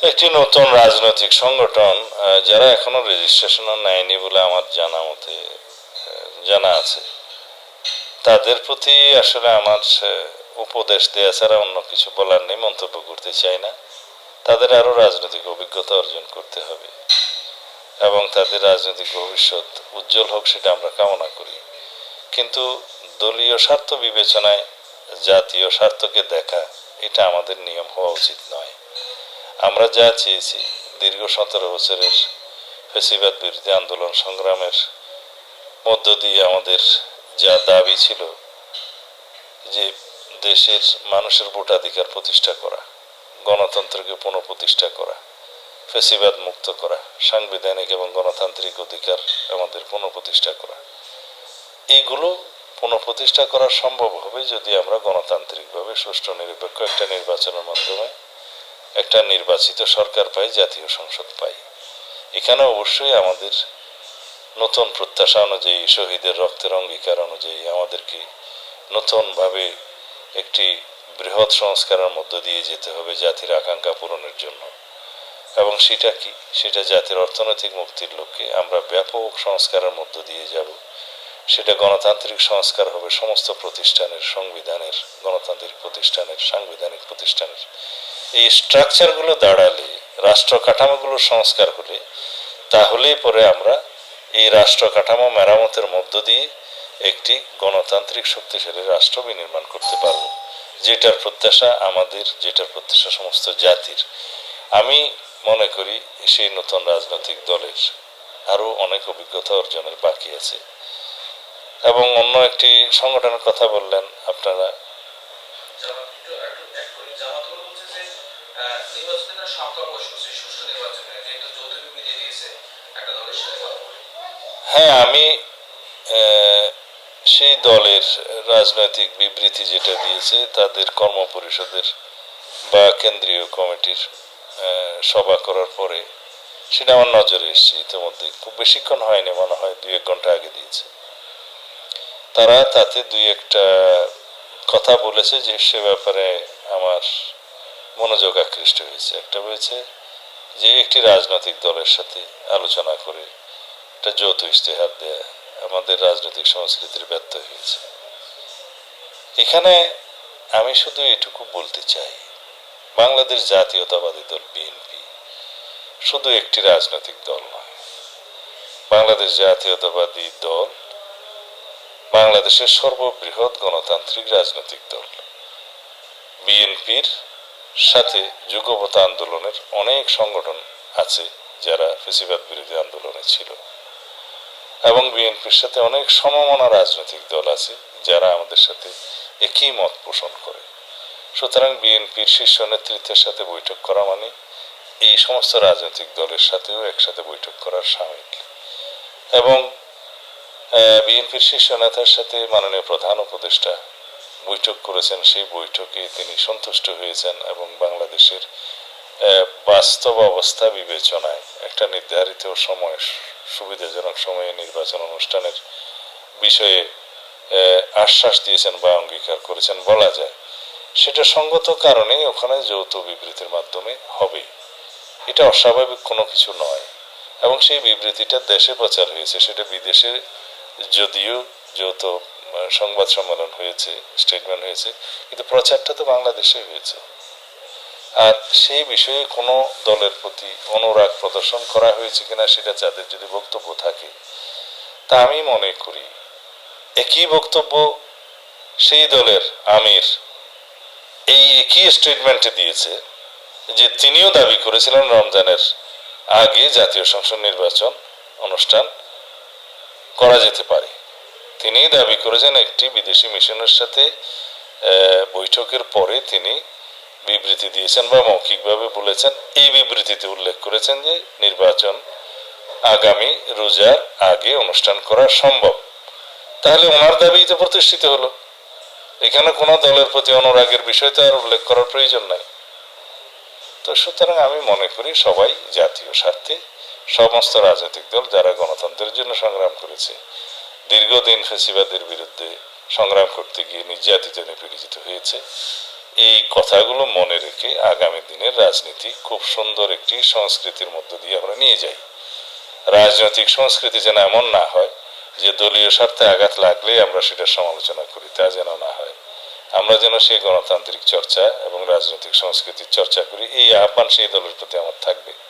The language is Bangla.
একটি নতুন রাজনৈতিক সংগঠন যারা এখনো রেজিস্ট্রেশনও নেয়নি বলে আমার জানা আছে, তাদের প্রতি আসলে আমার উপদেশ দেয়া ছাড়া অন্য কিছু বলার নেই, মন্তব্য করতে চাই না। তাদের আরো রাজনৈতিক অভিজ্ঞতা অর্জন করতে হবে এবং তাদের রাজনৈতিক ভবিষ্যৎ উজ্জ্বল হোক, সেটা আমরা কামনা করি। কিন্তু দলীয় স্বার্থ বিবেচনায় জাতীয় স্বার্থকে দেখা, এটা আমাদের নিয়ম হওয়া উচিত নয়। আমরা যা চেয়েছি, দীর্ঘ 17 বছরের ফ্যাসিবাদ বিরোধী আন্দোলন সংগ্রামের মধ্য দিয়ে আমাদের যা দাবি ছিল যে দেশের মানুষের ভোটাধিকার প্রতিষ্ঠা করা, গণতন্ত্রকে পুনঃপ্রতিষ্ঠা করা, ফ্যাসিবাদ মুক্ত করা, সাংবিধানিক এবং গণতান্ত্রিক অধিকার আমাদের পুনঃপ্রতিষ্ঠা করা, এইগুলো পুনঃপ্রতিষ্ঠা করা সম্ভব হবে যদি আমরা গণতান্ত্রিকভাবে সুষ্ঠু নিরপেক্ষ একটা নির্বাচনের মাধ্যমে একটা নির্বাচিত সরকার পাই, জাতীয় সংসদ পাই। এখানে অবশ্যই আমাদের নতুন প্রত্যাশা অনুযায়ী, শহীদের রক্তের অঙ্গীকার অনুযায়ী আমাদেরকে নতুনভাবে একটি বৃহৎ সংস্কারের মধ্য দিয়ে যেতে হবে জাতির আকাঙ্ক্ষা পূরণের জন্য। এবং সেটা কি? সেটা জাতির অর্থনৈতিক মুক্তির লক্ষ্যে আমরা ব্যাপক সংস্কারের মধ্য দিয়ে যাব। সেটা গণতান্ত্রিক সংস্কার হবে সমস্ত প্রতিষ্ঠানের, সংবিধানের, গণতান্ত্রিক প্রতিষ্ঠানের, সাংবিধানিক প্রতিষ্ঠানের। এই স্ট্রাকচারগুলো দাঁড়ালে, রাষ্ট্র কাঠামোগুলো সংস্কার হলে, তাহলেই পরে আমরা এই রাষ্ট্র কাঠামো মেরামতের মধ্য দিয়ে একটি গণতান্ত্রিক শক্তিশালী রাষ্ট্র বিনির্মাণ করতে পারব, যেটার প্রত্যাশা আমাদের, যেটার প্রত্যাশা সমস্ত জাতির। আমি মনে করি সেই নতুন রাজনৈতিক দলের আরো অনেক অভিজ্ঞতা অর্জনের বাকি আছে। এবং অন্য একটি সংগঠনের কথা বললেন আপনারা, হ্যাঁ, আমি সেই দলের রাজনৈতিক বিবৃতি যেটা দিয়েছে, তাদের কর্মপরিষদের বা কেন্দ্রীয় কমিটির সভা করার পরে সেটা আমার নজরে এসছে। ইতিমধ্যে খুব বেশিক্ষণ হয়নি, মনে হয় 2-1 ঘন্টা আগে দিয়েছে। তারা তাতে 2-1টা কথা বলেছে যে সে ব্যাপারে আমার মনোযোগ আকৃষ্ট হয়েছে। একটা বলেছে যে একটি রাজনৈতিক দলের সাথে আলোচনা করে একটা যৌথ ইশতেহার দেয়া আমাদের রাজনৈতিক সংস্কৃতির ব্যর্থ হয়েছে। এখানে আমি শুধু এটুকু বলতে চাই, বাংলাদেশ জাতীয়তাবাদী দল বিএনপি শুধু একটি রাজনৈতিক দল নয়। বাংলাদেশ জাতীয়তাবাদী দল বাংলাদেশের সর্ববৃহৎ গণতান্ত্রিক রাজনৈতিক দল। বিএনপির সাথে যুগপৎ আন্দোলনের অনেক সংগঠন আছে যারা ফ্যাসিবাদ বিরোধী আন্দোলনে ছিল, এবং বিএনপির সাথে অনেক সমমনা রাজনৈতিক দল আছে যারা আমাদের সাথে একই মত পোষণ করে। সুতরাং বিএনপির শীর্ষ নেতৃত্বের সাথে বৈঠক করা মানে এই সমস্ত রাজনৈতিক দলের সাথেও একসাথে বৈঠক করার সামিল। এবং বিএনপির শীর্ষ নেতার সাথে মাননীয় প্রধান উপদেষ্টা বৈঠক করেছেন, সেই বৈঠকে তিনি সন্তুষ্ট হয়েছেন এবং বাংলাদেশের বাস্তব অবস্থা বিবেচনায় একটা নির্ধারিত সময়, সুবিধাজনক সময়ে নির্বাচন অনুষ্ঠানের বিষয়ে আশ্বাস দিয়েছেন বা অঙ্গীকার করেছেন বলা যায়। সেটা সঙ্গত কারণে ওখানে যৌথ বিবৃতির মাধ্যমে হবে, এটা অস্বাভাবিক কোনো কিছু নয়। এবং সেই বিবৃতিটা দেশে প্রচার হয়েছে, সেটা বিদেশে যদিও যৌথ সংবাদ সম্মেলন হয়েছে, স্টেটমেন্ট হয়েছে, কিন্তু প্রচারটা তো বাংলাদেশে হয়েছে। আর সেই বিষয়ে কোনো দলের প্রতি অনুরাগ প্রদর্শন করা হয়েছে কিনা সেটা যাদের যদি বক্তব্য থাকে, তা আমি মনে করি একই বক্তব্য সেই দলের আমির এই একই স্টেটমেন্টে দিয়েছে যে তিনিও দাবি করেছিলেন রমজানের আগে জাতীয় সংসদ নির্বাচন অনুষ্ঠান করা যেতে পারে। তিনি দাবি করেছেন একটি বিদেশি মিশনের সাথে বৈঠকের পরে তিনি বিবৃতি দিয়েছেন বা মৌখিকভাবে বলেছেন। এই বিবৃতিতে উল্লেখ করেছেন যে নির্বাচন আগামী রোজার আগে অনুষ্ঠান করা সম্ভব। তাহলে ওনার দাবি তো প্রতিষ্ঠিত হলো, এখানে কোনো দলের প্রতি অনুরাগের বিষয় তো আর উল্লেখ করার প্রয়োজন নাই। তো সুতরাং আমি মনে করি সবাই জাতীয় স্বার্থে, সমস্ত রাজনৈতিক দল যারা গণতন্ত্রের জন্য সংগ্রাম করেছে, দীর্ঘদিন ফ্যাসিবাদের বিরুদ্ধে সংগ্রাম করতে গিয়ে নির্যাতিত নিপীড়িত হয়েছে, এই কথাগুলো মনে রেখে আগামী দিনের রাজনীতি খুব সুন্দর একটি সংস্কৃতির মধ্য দিয়ে আমরা নিয়ে যাই। রাজনৈতিক সংস্কৃতি যেন এমন না হয় যে দলীয় স্বার্থে আঘাত লাগলে আমরা সেটার সমালোচনা করি, তা যেন না হয়। আমরা যেন সেই গণতান্ত্রিক চর্চা এবং রাজনৈতিক সংস্কৃতির চর্চা করি, এই আহ্বান সেই দলের প্রতি আমার থাকবে।